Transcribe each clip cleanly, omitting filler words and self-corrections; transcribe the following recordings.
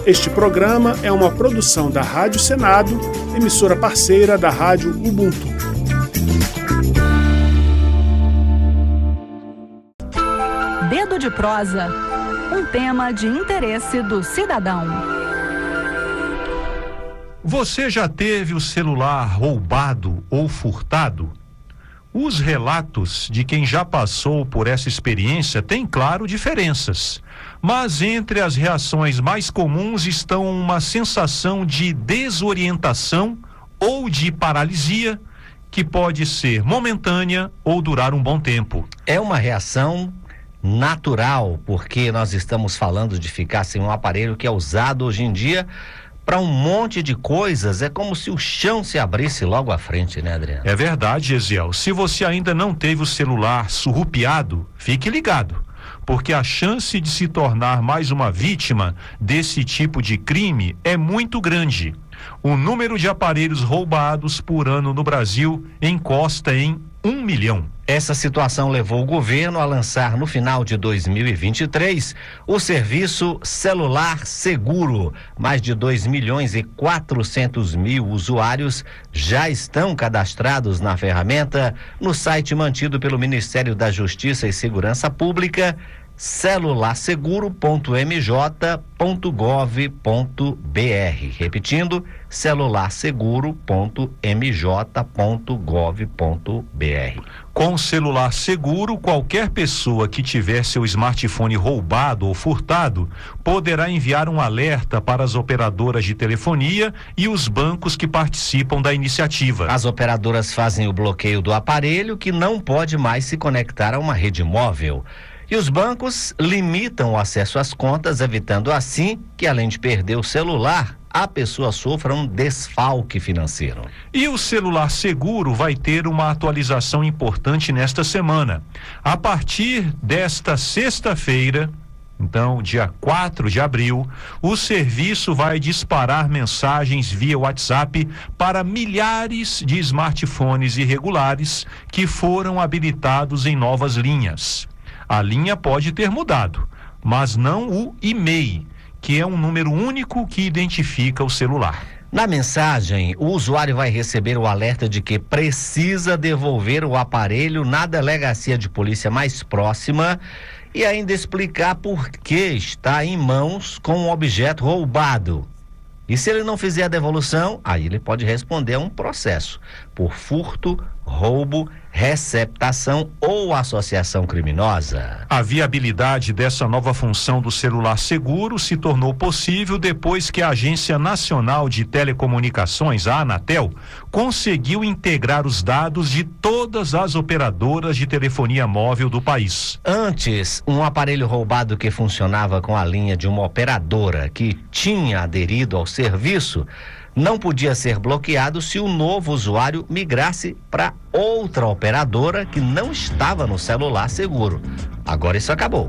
Este programa é uma produção da Rádio Senado, emissora parceira da Rádio Ubuntu. Dedo de prosa, um tema de interesse do cidadão. Você já teve o celular roubado ou furtado? Os relatos de quem já passou por essa experiência têm, claro, diferenças. Mas entre as reações mais comuns estão uma sensação de desorientação ou de paralisia, que pode ser momentânea ou durar um bom tempo. É uma reação natural, porque nós estamos falando de ficar sem um aparelho que é usado hoje em dia para um monte de coisas. É como se o chão se abrisse logo à frente, né, Adriano? É verdade, Gesiel. Se você ainda não teve o celular surrupiado, fique ligado, porque a chance de se tornar mais uma vítima desse tipo de crime é muito grande. O número de aparelhos roubados por ano no Brasil encosta em 1 milhão. Essa situação levou o governo a lançar no final de 2023 o serviço Celular Seguro. Mais de 2.400.000 usuários já estão cadastrados na ferramenta no site mantido pelo Ministério da Justiça e Segurança Pública, celularseguro.mj.gov.br. Repetindo, celularseguro.mj.gov.br. Com celular seguro, qualquer pessoa que tiver seu smartphone roubado ou furtado poderá enviar um alerta para as operadoras de telefonia e os bancos que participam da iniciativa. As operadoras fazem o bloqueio do aparelho, que não pode mais se conectar a uma rede móvel. E os bancos limitam o acesso às contas, evitando assim que, além de perder o celular, a pessoa sofra um desfalque financeiro. E o celular seguro vai ter uma atualização importante nesta semana. A partir desta sexta-feira, então, dia 4 de abril, o serviço vai disparar mensagens via WhatsApp para milhares de smartphones irregulares que foram habilitados em novas linhas. A linha pode ter mudado, mas não o e-mail, que é um número único que identifica o celular. Na mensagem, o usuário vai receber o alerta de que precisa devolver o aparelho na delegacia de polícia mais próxima e ainda explicar por que está em mãos com um objeto roubado. E se ele não fizer a devolução, aí ele pode responder a um processo por furto, roubo, receptação ou associação criminosa. A viabilidade dessa nova função do celular seguro se tornou possível depois que a Agência Nacional de Telecomunicações, a Anatel, conseguiu integrar os dados de todas as operadoras de telefonia móvel do país. Antes, um aparelho roubado que funcionava com a linha de uma operadora que tinha aderido ao serviço não podia ser bloqueado se o novo usuário migrasse para outra operadora que não estava no celular seguro. Agora isso acabou.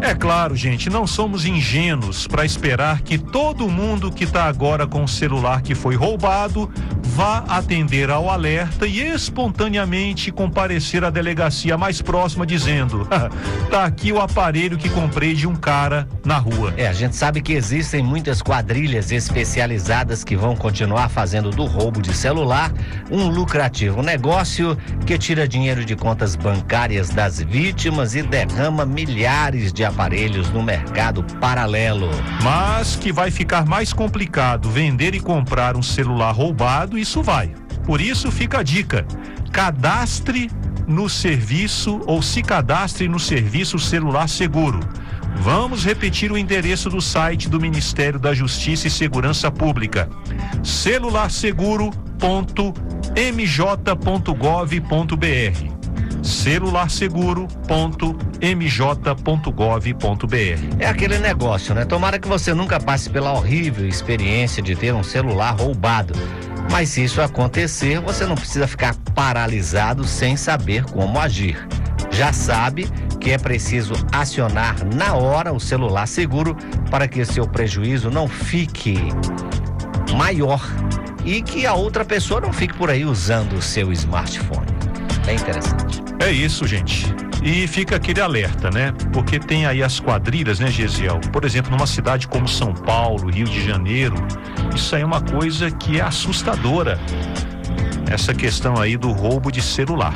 É claro, gente, não somos ingênuos para esperar que todo mundo que está agora com o celular que foi roubado vá atender ao alerta e espontaneamente comparecer à delegacia mais próxima dizendo: tá aqui o aparelho que comprei de um cara na rua. A gente sabe que existem muitas quadrilhas especializadas que vão continuar fazendo do roubo de celular um lucrativo negócio que tira dinheiro de contas bancárias das vítimas e derrama milhares de aparelhos no mercado paralelo. Mas que vai ficar mais complicado vender e comprar um celular roubado, isso vai. Por isso fica a dica: cadastre no serviço ou se cadastre no serviço Celular Seguro. Vamos repetir o endereço do site do Ministério da Justiça e Segurança Pública: celularseguro.mj.gov.br. celularseguro.mj.gov.br. É aquele negócio, né? Tomara que você nunca passe pela horrível experiência de ter um celular roubado. Mas se isso acontecer, você não precisa ficar paralisado sem saber como agir. Já sabe que é preciso acionar na hora o celular seguro para que seu prejuízo não fique maior e que a outra pessoa não fique por aí usando o seu smartphone. É interessante. É isso, gente. E fica aquele alerta, né? Porque tem aí as quadrilhas, né, Gesiel? Por exemplo, numa cidade como São Paulo, Rio de Janeiro, isso aí é uma coisa que é assustadora. Essa questão aí do roubo de celular.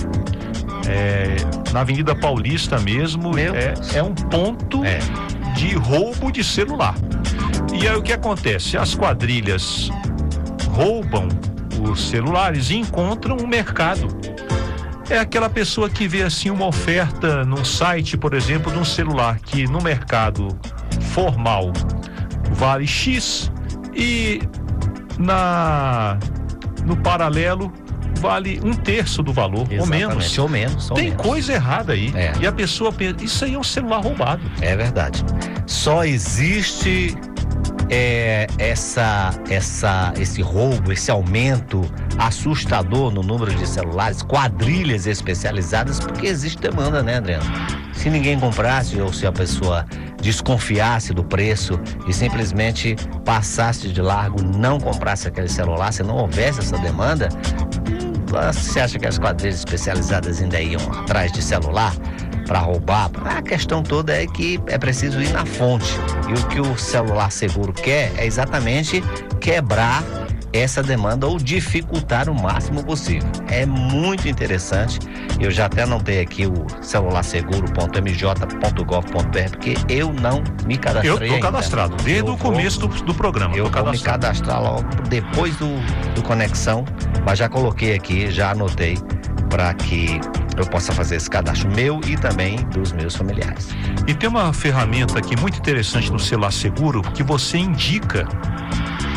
Na Avenida Paulista mesmo, é um ponto de roubo de celular. E aí o que acontece? As quadrilhas roubam os celulares e encontram um mercado. É aquela pessoa que vê assim uma oferta num site, por exemplo, de um celular que no mercado formal vale X e no paralelo vale 1/3 do valor. Exatamente, ou menos. Tem coisa errada aí. E a pessoa pensa, isso aí é um celular roubado. É verdade. Só existe esse roubo, esse aumento assustador no número de celulares, quadrilhas especializadas, porque existe demanda, né, Adriano? Se ninguém comprasse ou se a pessoa desconfiasse do preço e simplesmente passasse de largo, não comprasse aquele celular, se não houvesse essa demanda, você acha que as quadrilhas especializadas ainda iam atrás de celular para roubar? A questão toda é que é preciso ir na fonte. E o que o celular seguro quer é exatamente quebrar essa demanda ou dificultar o máximo possível. É muito interessante. Eu já até anotei aqui o celularsseguro.mj.gov.br, porque eu não me cadastrei ainda. Eu estou cadastrado, desde o começo do programa. Eu vou me cadastrar logo depois do Conexão, mas já coloquei aqui, já anotei, para que eu possa fazer esse cadastro meu e também dos meus familiares. E tem uma ferramenta aqui muito interessante no celular seguro, que você indica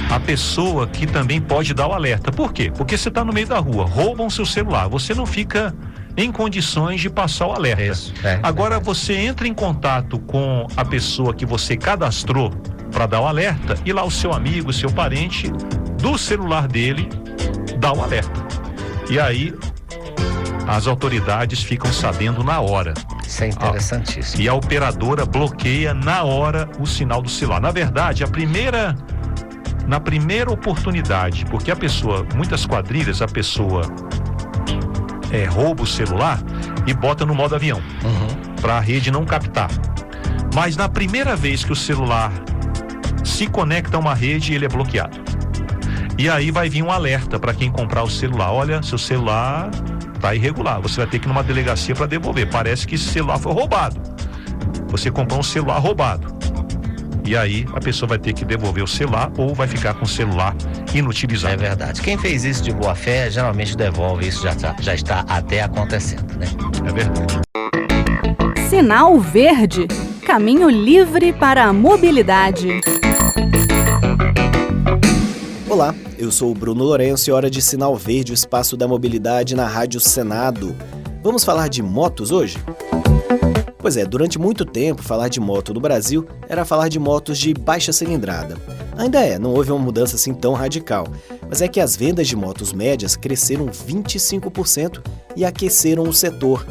a pessoa que também pode dar o alerta. Por quê? Porque você está no meio da rua, roubam seu celular, você não fica em condições de passar o alerta. Isso, Agora você entra em contato com a pessoa que você cadastrou para dar o alerta e lá o seu amigo, o seu parente, do celular dele, dá o alerta. E aí as autoridades ficam sabendo na hora. Isso é interessantíssimo. E a operadora bloqueia na hora o sinal do celular. Na verdade, na primeira oportunidade, porque muitas quadrilhas, a pessoa rouba o celular e bota no modo avião, para a rede não captar. Mas na primeira vez que o celular se conecta a uma rede, ele é bloqueado. E aí vai vir um alerta para quem comprar o celular. Olha, seu celular está irregular, você vai ter que ir numa delegacia para devolver. Parece que esse celular foi roubado. Você comprou um celular roubado. E aí a pessoa vai ter que devolver o celular ou vai ficar com o celular inutilizado. É verdade. Quem fez isso de boa fé geralmente devolve. Isso já está até acontecendo, né? É verdade. Sinal Verde. Caminho livre para a mobilidade. Olá, eu sou o Bruno Lourenço e hora de Sinal Verde, o espaço da mobilidade na Rádio Senado. Vamos falar de motos hoje? Pois é, durante muito tempo, falar de moto no Brasil era falar de motos de baixa cilindrada. Ainda não houve uma mudança assim tão radical, mas é que as vendas de motos médias cresceram 25% e aqueceram o setor.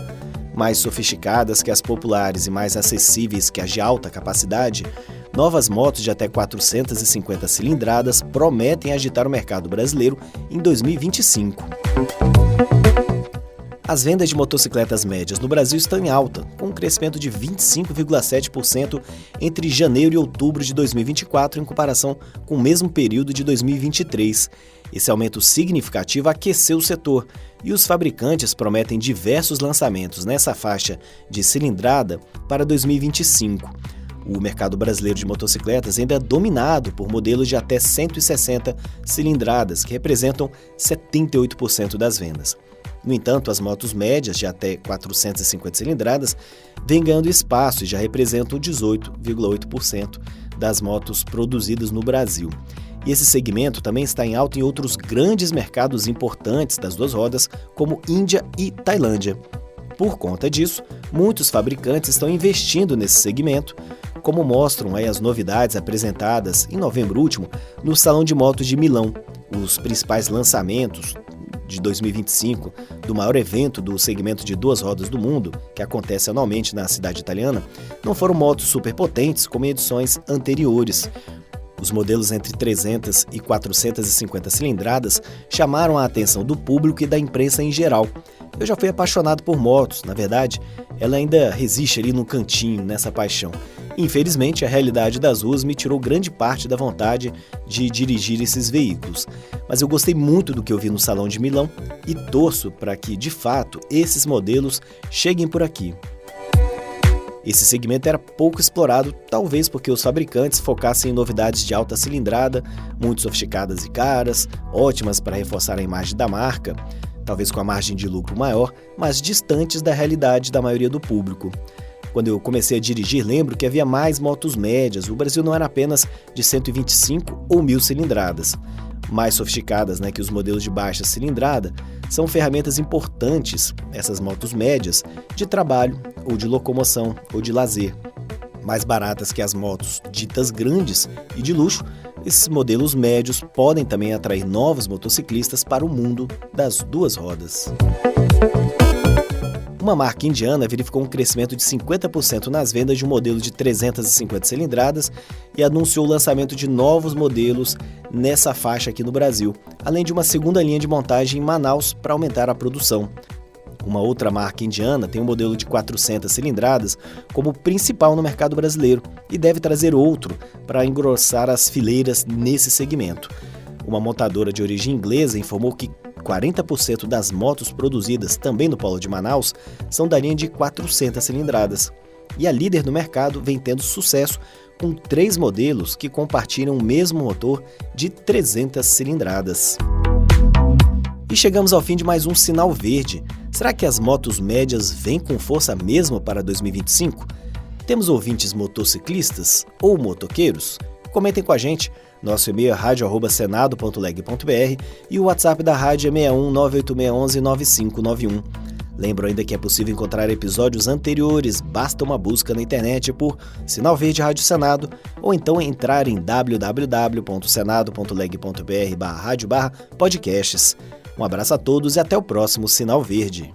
Mais sofisticadas que as populares e mais acessíveis que as de alta capacidade, novas motos de até 450 cilindradas prometem agitar o mercado brasileiro em 2025. As vendas de motocicletas médias no Brasil estão em alta, com um crescimento de 25,7% entre janeiro e outubro de 2024 em comparação com o mesmo período de 2023. Esse aumento significativo aqueceu o setor e os fabricantes prometem diversos lançamentos nessa faixa de cilindrada para 2025. O mercado brasileiro de motocicletas ainda é dominado por modelos de até 160 cilindradas, que representam 78% das vendas. No entanto, as motos médias de até 450 cilindradas vêm ganhando espaço e já representam 18,8% das motos produzidas no Brasil. E esse segmento também está em alta em outros grandes mercados importantes das duas rodas, como Índia e Tailândia. Por conta disso, muitos fabricantes estão investindo nesse segmento, como mostram as novidades apresentadas em novembro último no Salão de Motos de Milão. Os principais lançamentos de 2025 do maior evento do segmento de duas rodas do mundo, que acontece anualmente na cidade italiana, não foram motos superpotentes como em edições anteriores. Os modelos entre 300 e 450 cilindradas chamaram a atenção do público e da imprensa em geral. Eu já fui apaixonado por motos, na verdade, ela ainda resiste ali no cantinho, nessa paixão. Infelizmente, a realidade das ruas me tirou grande parte da vontade de dirigir esses veículos. Mas eu gostei muito do que eu vi no Salão de Milão e torço para que, de fato, esses modelos cheguem por aqui. Esse segmento era pouco explorado, talvez porque os fabricantes focassem em novidades de alta cilindrada, muito sofisticadas e caras, ótimas para reforçar a imagem da marca, talvez com a margem de lucro maior, mas distantes da realidade da maioria do público. Quando eu comecei a dirigir, lembro que havia mais motos médias. O Brasil não era apenas de 125 ou 1000 cilindradas. Mais sofisticadas, que os modelos de baixa cilindrada, são ferramentas importantes, essas motos médias, de trabalho, ou de locomoção, ou de lazer. Mais baratas que as motos ditas grandes e de luxo, esses modelos médios podem também atrair novos motociclistas para o mundo das duas rodas. Uma marca indiana verificou um crescimento de 50% nas vendas de um modelo de 350 cilindradas e anunciou o lançamento de novos modelos nessa faixa aqui no Brasil, além de uma segunda linha de montagem em Manaus para aumentar a produção. Uma outra marca indiana tem um modelo de 400 cilindradas como principal no mercado brasileiro e deve trazer outro para engrossar as fileiras nesse segmento. Uma montadora de origem inglesa informou que 40% das motos produzidas também no polo de Manaus são da linha de 400 cilindradas. E a líder no mercado vem tendo sucesso com 3 modelos que compartilham o mesmo motor de 300 cilindradas. E chegamos ao fim de mais um Sinal Verde. Será que as motos médias vêm com força mesmo para 2025? Temos ouvintes motociclistas ou motoqueiros? Comentem com a gente. Nosso e-mail é radio@senado.leg.br e o WhatsApp da rádio é 61 98611 9591. Lembro ainda que é possível encontrar episódios anteriores, basta uma busca na internet por Sinal Verde Rádio Senado ou então entrar em www.senado.leg.br/radio/podcasts. Um abraço a todos e até o próximo Sinal Verde.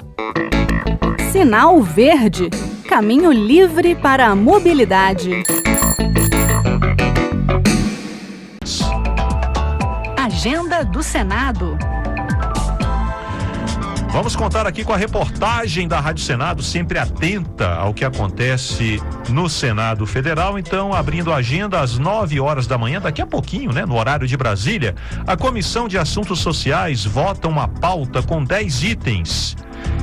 Sinal Verde, caminho livre para a mobilidade. Agenda do Senado. Vamos contar aqui com a reportagem da Rádio Senado, sempre atenta ao que acontece no Senado Federal. Então, abrindo a agenda às 9 horas da manhã, daqui a pouquinho, no horário de Brasília, a Comissão de Assuntos Sociais vota uma pauta com 10 itens.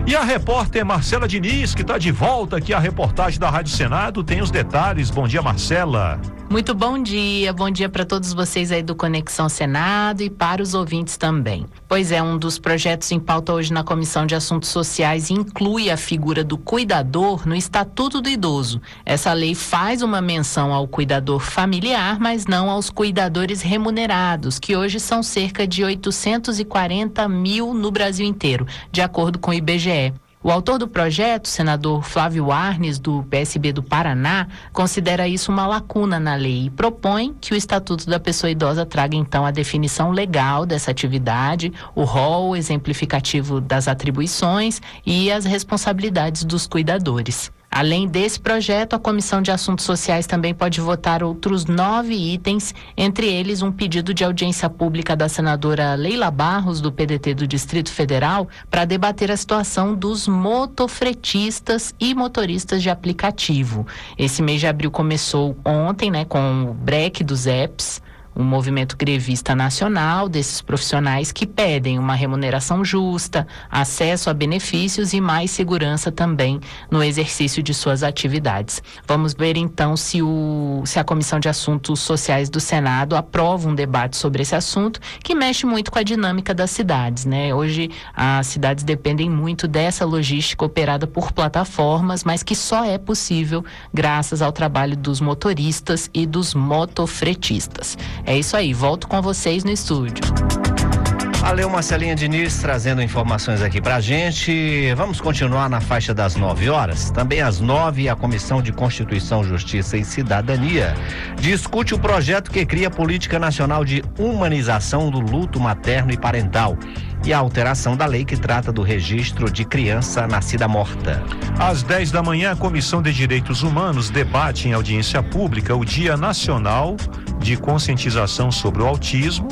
E a repórter Marcela Diniz, que está de volta aqui à reportagem da Rádio Senado, tem os detalhes. Bom dia, Marcela. Muito bom dia para todos vocês aí do Conexão Senado e para os ouvintes também. Pois é, um dos projetos em pauta hoje na Comissão de Assuntos Sociais inclui a figura do cuidador no Estatuto do Idoso. Essa lei faz uma menção ao cuidador familiar, mas não aos cuidadores remunerados, que hoje são cerca de 840 mil no Brasil inteiro, de acordo com o IBGE. O autor do projeto, o senador Flávio Arnes, do PSB do Paraná, considera isso uma lacuna na lei e propõe que o Estatuto da Pessoa Idosa traga, então, a definição legal dessa atividade, o rol exemplificativo das atribuições e as responsabilidades dos cuidadores. Além desse projeto, a Comissão de Assuntos Sociais também pode votar outros 9 itens, entre eles um pedido de audiência pública da senadora Leila Barros, do PDT do Distrito Federal, para debater a situação dos motofretistas e motoristas de aplicativo. Esse mês de abril começou ontem, com o break dos apps, um movimento grevista nacional desses profissionais que pedem uma remuneração justa, acesso a benefícios e mais segurança também no exercício de suas atividades. Vamos ver então se a Comissão de Assuntos Sociais do Senado aprova um debate sobre esse assunto, que mexe muito com a dinâmica das cidades, Hoje as cidades dependem muito dessa logística operada por plataformas, mas que só é possível graças ao trabalho dos motoristas e dos motofretistas. É isso aí, volto com vocês no estúdio. Valeu, Marcelinha Diniz, trazendo informações aqui pra gente. Vamos continuar na faixa das 9 horas. Também às 9, a Comissão de Constituição, Justiça e Cidadania discute o projeto que cria a Política Nacional de Humanização do Luto Materno e Parental e a alteração da lei que trata do registro de criança nascida morta. Às 10 da manhã, a Comissão de Direitos Humanos debate em audiência pública o Dia Nacional de Conscientização sobre o Autismo,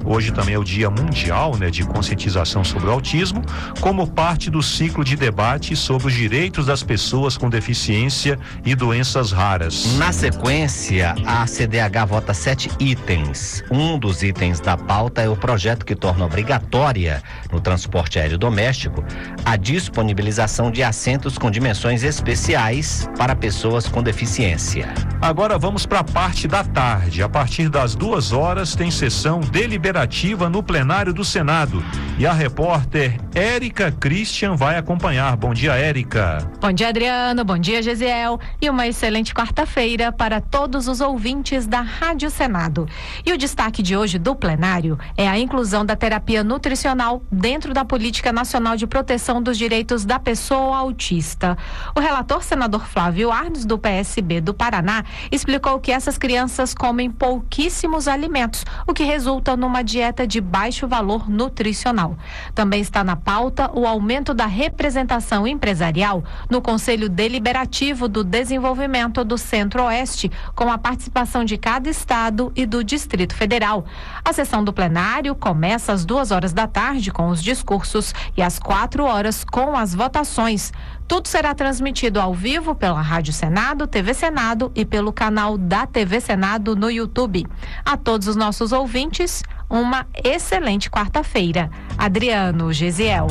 hoje também é o Dia Mundial, né, de conscientização sobre o autismo, como parte do ciclo de debate sobre os direitos das pessoas com deficiência e doenças raras. Na sequência, a CDH vota 7 itens. Um dos itens da pauta é o projeto que torna obrigatória no transporte aéreo doméstico a disponibilização de assentos com dimensões especiais para pessoas com deficiência. Agora vamos para a parte da tarde. A partir das 2 horas tem sessão deliberativa no plenário do Senado. E a repórter Érica Christian vai acompanhar. Bom dia, Érica. Bom dia, Adriano. Bom dia, Gesiel. E uma excelente quarta-feira para todos os ouvintes da Rádio Senado. E o destaque de hoje do plenário é a inclusão da terapia nutricional dentro da Política Nacional de Proteção dos Direitos da Pessoa Autista. O relator senador Flávio Arnes, do PSB do Paraná, explicou que essas crianças comem pouquíssimos alimentos, o que resulta numa dieta de baixo valor nutricional. Também está na pauta o aumento da representação empresarial no Conselho Deliberativo do Desenvolvimento do Centro-Oeste, com a participação de cada estado e do Distrito Federal. A sessão do plenário começa às 2 horas da tarde com os discursos e às 4 horas com as votações. Tudo será transmitido ao vivo pela Rádio Senado, TV Senado e pelo canal da TV Senado no YouTube. A todos os nossos ouvintes, uma excelente quarta-feira. Adriano, Gesiel.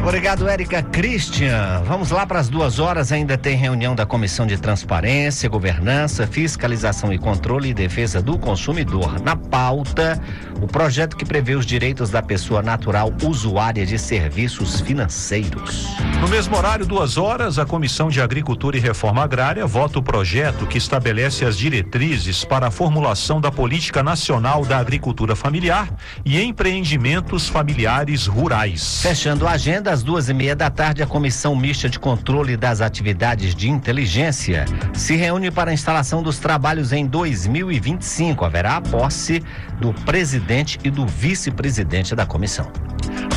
Obrigado, Érica Christian. Vamos lá para as 2 horas, ainda tem reunião da Comissão de Transparência, Governança, Fiscalização e Controle e Defesa do Consumidor. Na pauta, o projeto que prevê os direitos da pessoa natural usuária de serviços financeiros. No mesmo horário, 2 horas, a Comissão de Agricultura e Reforma Agrária vota o projeto que estabelece as diretrizes para a formulação da Política Nacional da Agricultura Familiar e Empreendimentos Familiares Rurais. Fechando a agenda, às 2:30 da tarde, a Comissão Mista de Controle das Atividades de Inteligência se reúne para a instalação dos trabalhos em 2025. Haverá a posse do presidente e do vice-presidente da comissão.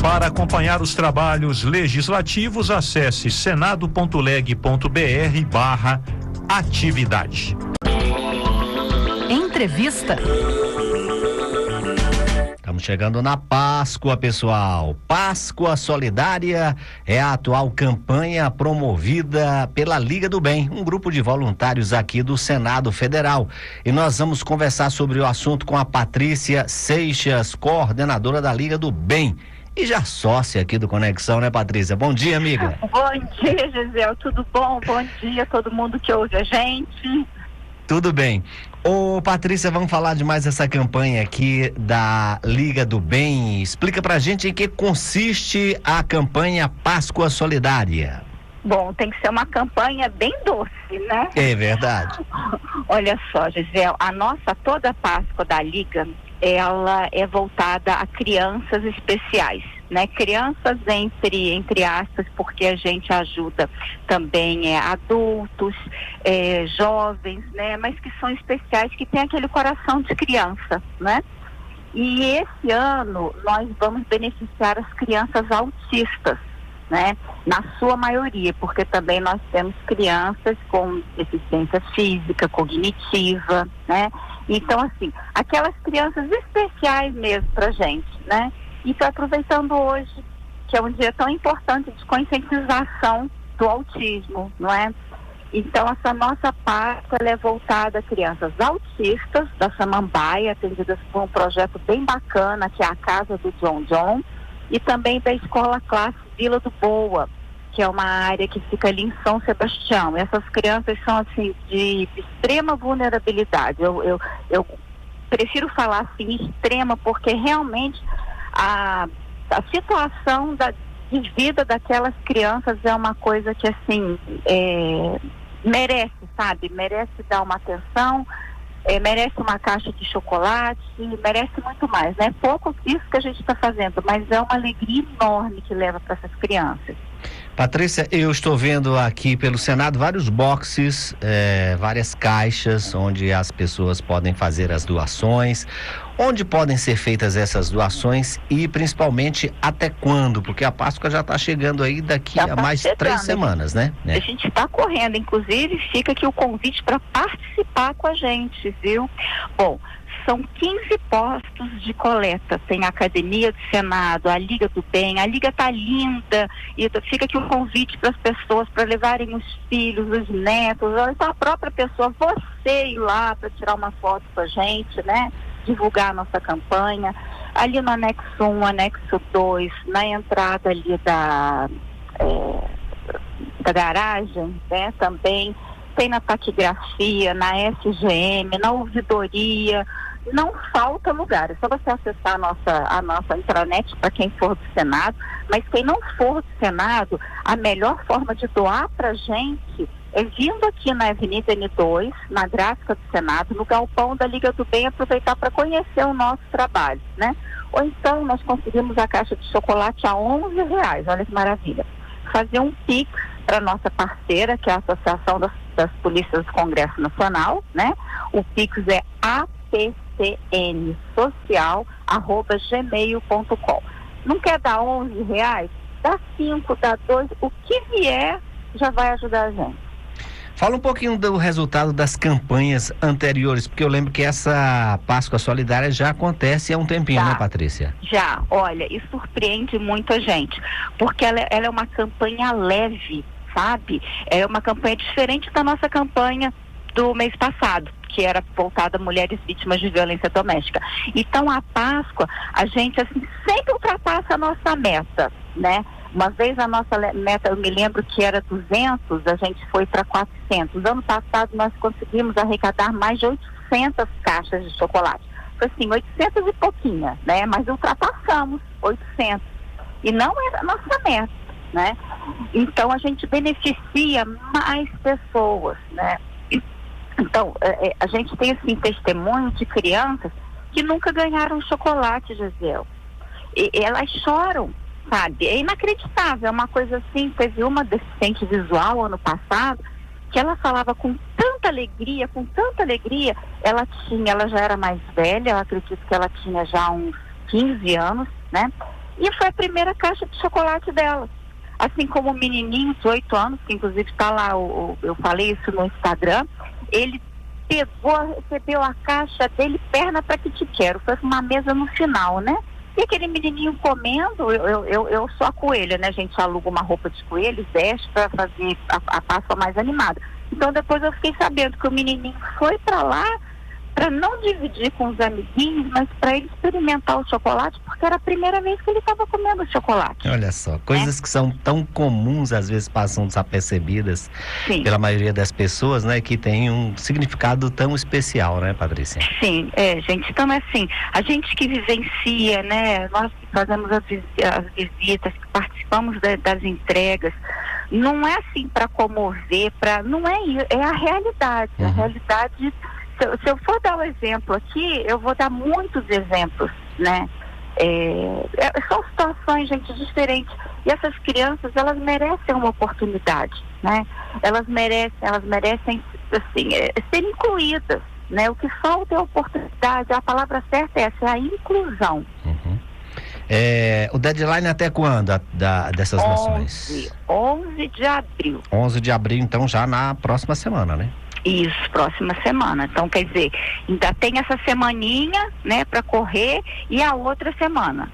Para acompanhar os trabalhos legislativos, acesse senado.leg.br/atividade. Entrevista. Estamos chegando na Páscoa, pessoal. Páscoa Solidária é a atual campanha promovida pela Liga do Bem, um grupo de voluntários aqui do Senado Federal. E nós vamos conversar sobre o assunto com a Patrícia Seixas, coordenadora da Liga do Bem. E já sócia aqui do Conexão, né, Patrícia? Bom dia, amiga. Bom dia, Gisele. Tudo bom? Bom dia a todo mundo que ouve a gente. Tudo bem. Ô, Patrícia, vamos falar de mais essa campanha aqui da Liga do Bem. Explica pra gente em que consiste a campanha Páscoa Solidária. Bom, tem que ser uma campanha bem doce, né? É verdade. Olha só, Gisele, toda a Páscoa da Liga, ela é voltada a crianças especiais, né? Crianças entre aspas, porque a gente ajuda também adultos, jovens, né? Mas que são especiais, que têm aquele coração de criança, né? E esse ano nós vamos beneficiar as crianças autistas, né? Na sua maioria, porque também nós temos crianças com deficiência física, cognitiva, né? Então, assim, aquelas crianças especiais mesmo pra gente, né? E tô aproveitando hoje, que é um dia tão importante de conscientização do autismo, não é? Então, essa nossa Páscoa é voltada a crianças autistas da Samambaia, atendidas por um projeto bem bacana, que é a Casa do John John, e também da Escola Classe Vila do Boa, que é uma área que fica ali em São Sebastião. Essas crianças são, assim, de extrema vulnerabilidade. Eu prefiro falar, assim, extrema, porque realmente a situação de vida daquelas crianças é uma coisa que, assim, merece, sabe? Merece dar uma atenção, merece uma caixa de chocolate, merece muito mais, né? Pouco disso que a gente está fazendo, mas é uma alegria enorme que leva para essas crianças. Patrícia, eu estou vendo aqui pelo Senado vários boxes, várias caixas onde as pessoas podem fazer as doações. Onde podem ser feitas essas doações e principalmente até quando? Porque a Páscoa já está chegando aí daqui a mais 3 semanas, né? A gente está correndo, inclusive fica aqui o convite para participar com a gente, viu? Bom, são 15 postos de coleta. Tem a Academia do Senado, a Liga do Bem. A Liga tá linda, e fica aqui um convite para as pessoas para levarem os filhos, os netos, ou então a própria pessoa, você ir lá para tirar uma foto com a gente, né? Divulgar a nossa campanha. Ali no anexo 1, anexo 2, na entrada ali da garagem, né? Também tem na taquigrafia, na SGM, na ouvidoria. Não falta lugar, é só você acessar a nossa intranet para quem for do Senado, mas quem não for do Senado, a melhor forma de doar para a gente é vindo aqui na Avenida N2, na Gráfica do Senado, no galpão da Liga do Bem, aproveitar para conhecer o nosso trabalho, né? Ou então nós conseguimos a caixa de chocolate a R$11, olha que maravilha. Fazer um Pix para nossa parceira, que é a Associação das Polícias do Congresso Nacional, né? O Pix é apcnsocial@gmail.com. Não quer dar R$11? Dá 5, dá 2, o que vier já vai ajudar a gente. Fala um pouquinho do resultado das campanhas anteriores, porque eu lembro que essa Páscoa Solidária já acontece há um tempinho, né, Patrícia? Já, olha, e surpreende muito a gente, porque ela é uma campanha leve, sabe? É uma campanha diferente da nossa campanha do mês passado, que era voltada a mulheres vítimas de violência doméstica. Então, a Páscoa, a gente, assim, sempre ultrapassa a nossa meta, né? Uma vez a nossa meta, eu me lembro que era 200, a gente foi para 400. Ano passado nós conseguimos arrecadar mais de 800 caixas de chocolate. Foi assim, 800 e pouquinha, né? Mas ultrapassamos 800. E não era a nossa meta, né? Então a gente beneficia mais pessoas, né? Então, a gente tem assim testemunho de crianças que nunca ganharam chocolate, Gisele. E elas choram, sabe? É inacreditável, é uma coisa assim. Teve uma deficiente visual ano passado que ela falava com tanta alegria, ela já era mais velha, eu acredito que ela tinha já uns 15 anos, né? E foi a primeira caixa de chocolate dela. Assim como o menininho de 8 anos, que inclusive está lá, eu falei isso no Instagram, ele recebeu a caixa dele, perna para que te quero. Foi uma mesa no final, né? E aquele menininho comendo, eu sou a coelha, né? A gente aluga uma roupa de coelho, veste para fazer a Páscoa mais animada. Então depois eu fiquei sabendo que o menininho foi para lá para não dividir com os amiguinhos, mas para ele experimentar o chocolate, porque era a primeira vez que ele estava comendo chocolate. Olha só, coisas que são tão comuns, às vezes passam desapercebidas pela maioria das pessoas, né? Que tem um significado tão especial, né, Patrícia? Sim, gente, então é assim, a gente que vivencia, né? Nós que fazemos as visitas, que participamos das entregas, não é assim para comover, não é isso, é a realidade, a realidade. Se eu for dar um exemplo aqui, eu vou dar muitos exemplos, né? São situações, gente, diferentes. E essas crianças, elas merecem uma oportunidade, né? Elas merecem, assim, ser incluídas, né? O que falta é a oportunidade, a palavra certa é essa, é a inclusão. O deadline até quando dessas moções? 11 de abril. 11 de abril, então já na próxima semana, né? Isso, próxima semana. Então, quer dizer, ainda tem essa semaninha, né, para correr, e a outra semana.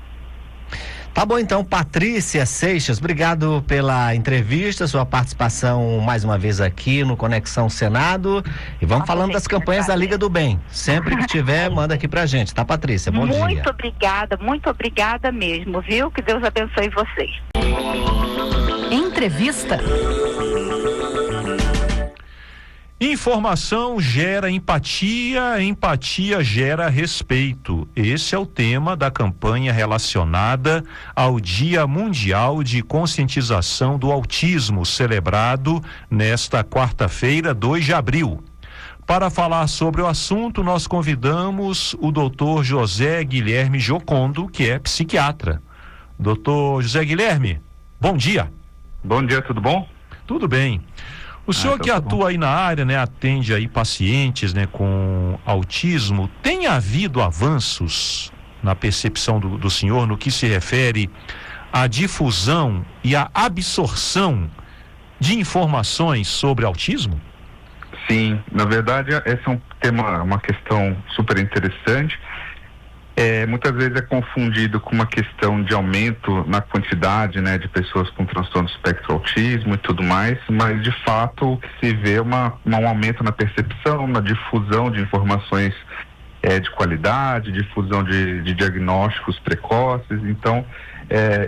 Tá bom, então, Patrícia Seixas, obrigado pela entrevista, sua participação mais uma vez aqui no Conexão Senado. E vamos falando das campanhas da Liga do Bem. Sempre que tiver, manda aqui pra gente, tá, Patrícia? Bom dia. Muito obrigada mesmo, viu? Que Deus abençoe vocês. Entrevista. Informação gera empatia, empatia gera respeito. Esse é o tema da campanha relacionada ao Dia Mundial de Conscientização do Autismo, celebrado nesta quarta-feira, 2 de abril. Para falar sobre o assunto, nós convidamos o Dr. José Guilherme Jocondo, que é psiquiatra. Dr. José Guilherme, bom dia. Bom dia, tudo bom? Tudo bem. O senhor que atua aí na área, né, atende aí pacientes, né, com autismo, tem havido avanços na percepção do senhor no que se refere à difusão e à absorção de informações sobre autismo? Sim, na verdade, esse é um tema, uma questão super interessante. Muitas vezes é confundido com uma questão de aumento na quantidade, né, de pessoas com transtorno do espectro autismo e tudo mais, mas de fato o que se vê é um aumento na percepção, na difusão de informações de qualidade, difusão de diagnósticos precoces. Então,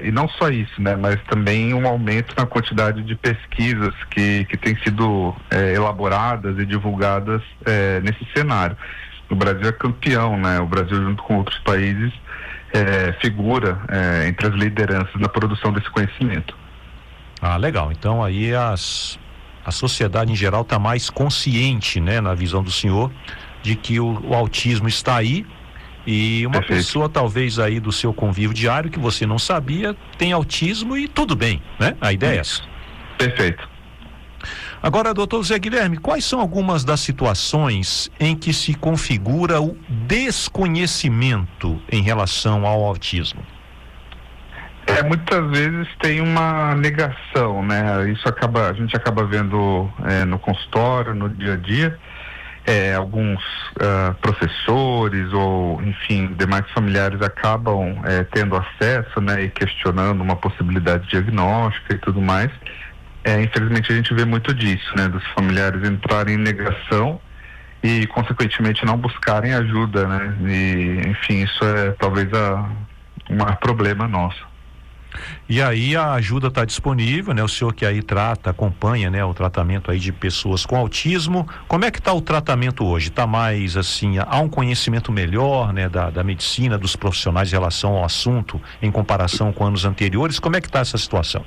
e não só isso, né, mas também um aumento na quantidade de pesquisas que têm sido elaboradas e divulgadas nesse cenário. O Brasil é campeão, né? O Brasil, junto com outros países, figura entre as lideranças na produção desse conhecimento. Ah, legal. Então aí a sociedade em geral está mais consciente, né, na visão do senhor, de que o autismo está aí, e uma Perfeito. pessoa talvez aí do seu convívio diário que você não sabia tem autismo e tudo bem, né? A ideia é essa. Perfeito. Agora, doutor Zé Guilherme, quais são algumas das situações em que se configura o desconhecimento em relação ao autismo? Muitas vezes tem uma negação, né? A gente acaba vendo no consultório, no dia a dia, alguns professores ou, enfim, demais familiares acabam tendo acesso, né, e questionando uma possibilidade diagnóstica e tudo mais. Infelizmente a gente vê muito disso, né, dos familiares entrarem em negação e consequentemente não buscarem ajuda, né, e enfim, isso é talvez um maior problema nosso. E aí a ajuda está disponível, né? O senhor que aí acompanha, né, o tratamento aí de pessoas com autismo. Como é que está o tratamento hoje? Está mais assim, há um conhecimento melhor, né, da medicina, dos profissionais em relação ao assunto em comparação com anos anteriores? Como é que está essa situação?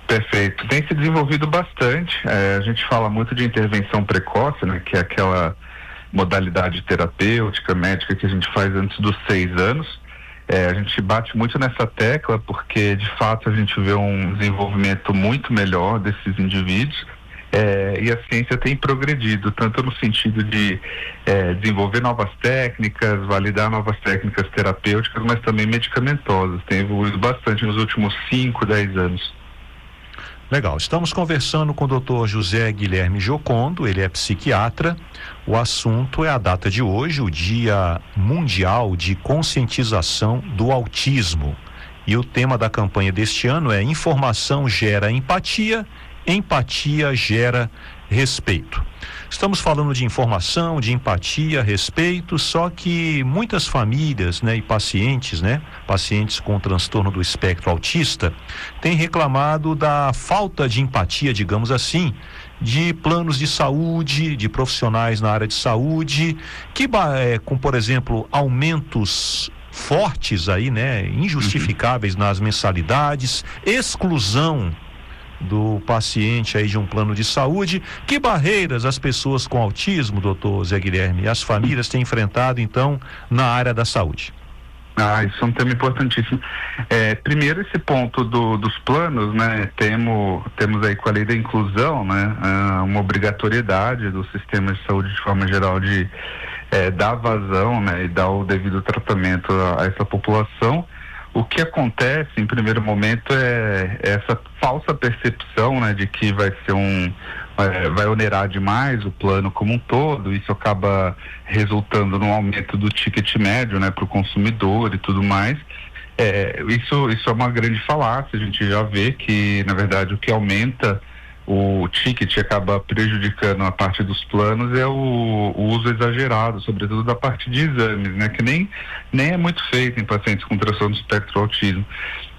Perfeito. Tem se desenvolvido bastante. A gente fala muito de intervenção precoce, né, que é aquela modalidade terapêutica, médica que a gente faz antes dos 6 anos. A gente bate muito nessa tecla porque, de fato, a gente vê um desenvolvimento muito melhor desses indivíduos. E a ciência tem progredido, tanto no sentido de desenvolver novas técnicas, validar novas técnicas terapêuticas, mas também medicamentosas. Tem evoluído bastante nos últimos 5, 10 anos. Legal, estamos conversando com o Dr. José Guilherme Giocondo, ele é psiquiatra. O assunto é a data de hoje, o Dia Mundial de Conscientização do Autismo. E o tema da campanha deste ano é Informação gera empatia, empatia gera respeito. Estamos falando de informação, de empatia, respeito, só que muitas famílias, né, e pacientes, né, pacientes com transtorno do espectro autista, têm reclamado da falta de empatia, digamos assim, de planos de saúde, de profissionais na área de saúde, que com, por exemplo, aumentos fortes aí, né, injustificáveis nas mensalidades, exclusão do paciente aí de um plano de saúde. Que barreiras as pessoas com autismo, doutor Zé Guilherme, e as famílias têm enfrentado, então, na área da saúde? Isso é um tema importantíssimo. Primeiro, esse ponto dos planos, né, temos aí com a lei da inclusão, né, uma obrigatoriedade do sistema de saúde de forma geral de dar vazão, né, e dar o devido tratamento a essa população. O que acontece em primeiro momento é essa falsa percepção, né, de que vai onerar demais o plano como um todo. Isso acaba resultando num aumento do ticket médio, né, para o consumidor e tudo mais. Isso é uma grande falácia. A gente já vê que, na verdade, o que aumenta o ticket acaba prejudicando a parte dos planos é o uso exagerado, sobretudo da parte de exames, né, que nem é muito feito em pacientes com transtorno do espectro autismo.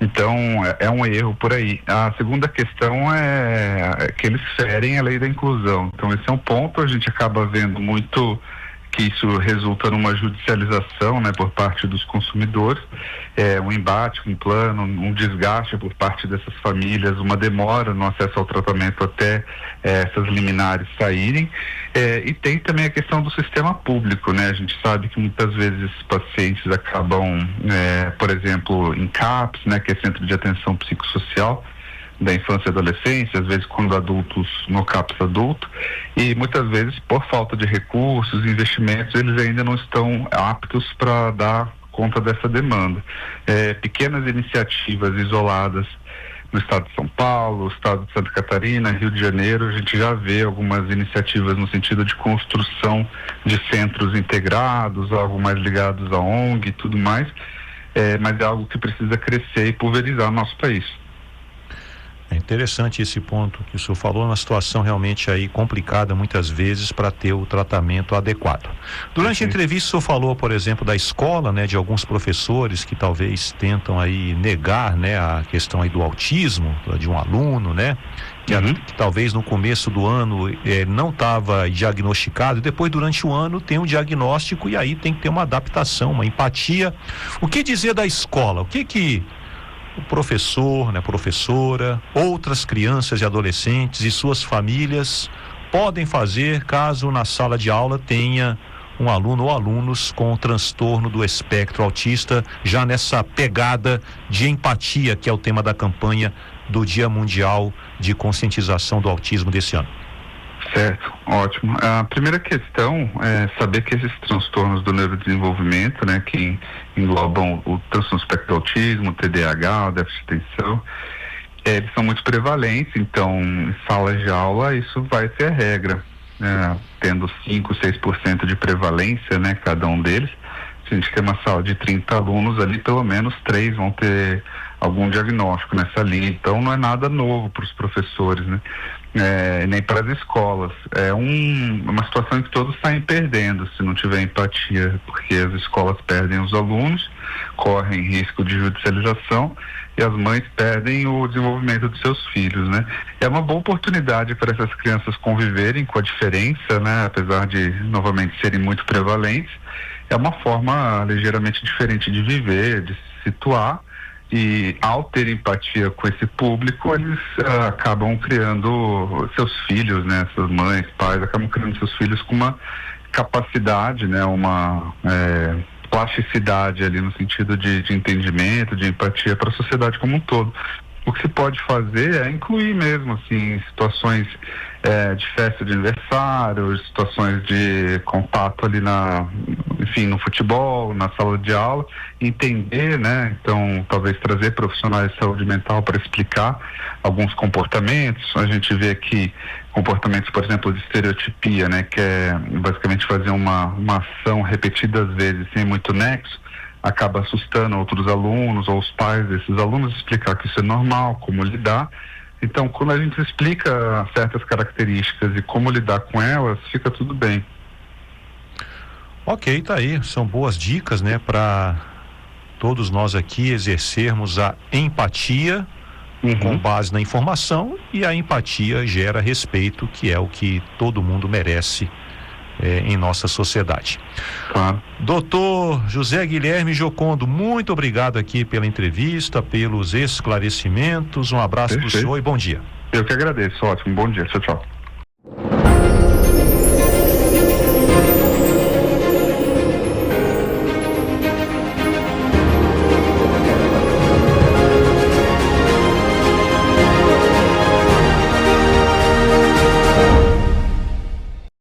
Então, é um erro por aí. A segunda questão é que eles ferem a lei da inclusão. Então, esse é um ponto. A gente acaba vendo muito que isso resulta numa judicialização, né, por parte dos consumidores, um embate com o plano, um desgaste por parte dessas famílias, uma demora no acesso ao tratamento até essas liminares saírem. E tem também a questão do sistema público, né? A gente sabe que muitas vezes pacientes acabam, por exemplo, em CAPS, né, que é Centro de Atenção Psicossocial da Infância e Adolescência, às vezes quando adultos no CAPS adulto, e muitas vezes por falta de recursos, investimentos, eles ainda não estão aptos para dar conta dessa demanda. Pequenas iniciativas isoladas no estado de São Paulo, estado de Santa Catarina, Rio de Janeiro, a gente já vê algumas iniciativas no sentido de construção de centros integrados, algo mais ligados à ONG e tudo mais, mas é algo que precisa crescer e pulverizar o nosso país. É interessante esse ponto que o senhor falou, uma situação realmente aí complicada muitas vezes para ter o tratamento adequado. Durante a entrevista o senhor falou, por exemplo, da escola, né, de alguns professores que talvez tentam aí negar, né, a questão aí do autismo de um aluno, né, que talvez no começo do ano não estava diagnosticado, e depois durante o ano tem um diagnóstico e aí tem que ter uma adaptação, uma empatia. O que dizer da escola? O que o professor, né, professora, outras crianças e adolescentes e suas famílias podem fazer caso na sala de aula tenha um aluno ou alunos com transtorno do espectro autista, já nessa pegada de empatia, que é o tema da campanha do Dia Mundial de Conscientização do Autismo desse ano? Certo, ótimo. A primeira questão é saber que esses transtornos do neurodesenvolvimento, né, que englobam o transtorno espectro do autismo, o TDAH, o déficit de atenção, eles são muito prevalentes, então em salas de aula isso vai ser a regra, né, tendo 5, 6% de prevalência, né, cada um deles. Se a gente tem uma sala de 30 alunos ali, pelo menos 3 vão ter algum diagnóstico nessa linha, então não é nada novo para os professores, né? Nem para as escolas. É uma situação em que todos saem perdendo se não tiver empatia, porque as escolas perdem os alunos, correm risco de judicialização e as mães perdem o desenvolvimento dos seus filhos, né? É uma boa oportunidade para essas crianças conviverem com a diferença, né? Apesar de, novamente, serem muito prevalentes, é uma forma ligeiramente diferente de viver, de se situar. E ao ter empatia com esse público, eles acabam criando seus filhos, né? Suas mães, pais, acabam criando seus filhos com uma capacidade, né? Uma plasticidade ali no sentido de entendimento, de empatia para a sociedade como um todo. O que se pode fazer é incluir mesmo, assim, situações de festa de aniversário, situações de contato ali no futebol, na sala de aula, entender, né? Então, talvez trazer profissionais de saúde mental para explicar alguns comportamentos. A gente vê aqui comportamentos, por exemplo, de estereotipia, né? Que é basicamente fazer uma ação repetidas vezes sem muito nexo, acaba assustando outros alunos ou os pais desses alunos, explicar que isso é normal, como lidar. Então, quando a gente explica certas características e como lidar com elas, fica tudo bem. Ok, tá aí, são boas dicas, né, para todos nós aqui exercermos a empatia com base na informação, e a empatia gera respeito, que é o que todo mundo merece em nossa sociedade. Claro. Doutor José Guilherme Jocondo, muito obrigado aqui pela entrevista, pelos esclarecimentos, um abraço para o senhor e bom dia. Eu que agradeço, ótimo, bom dia, tchau, tchau.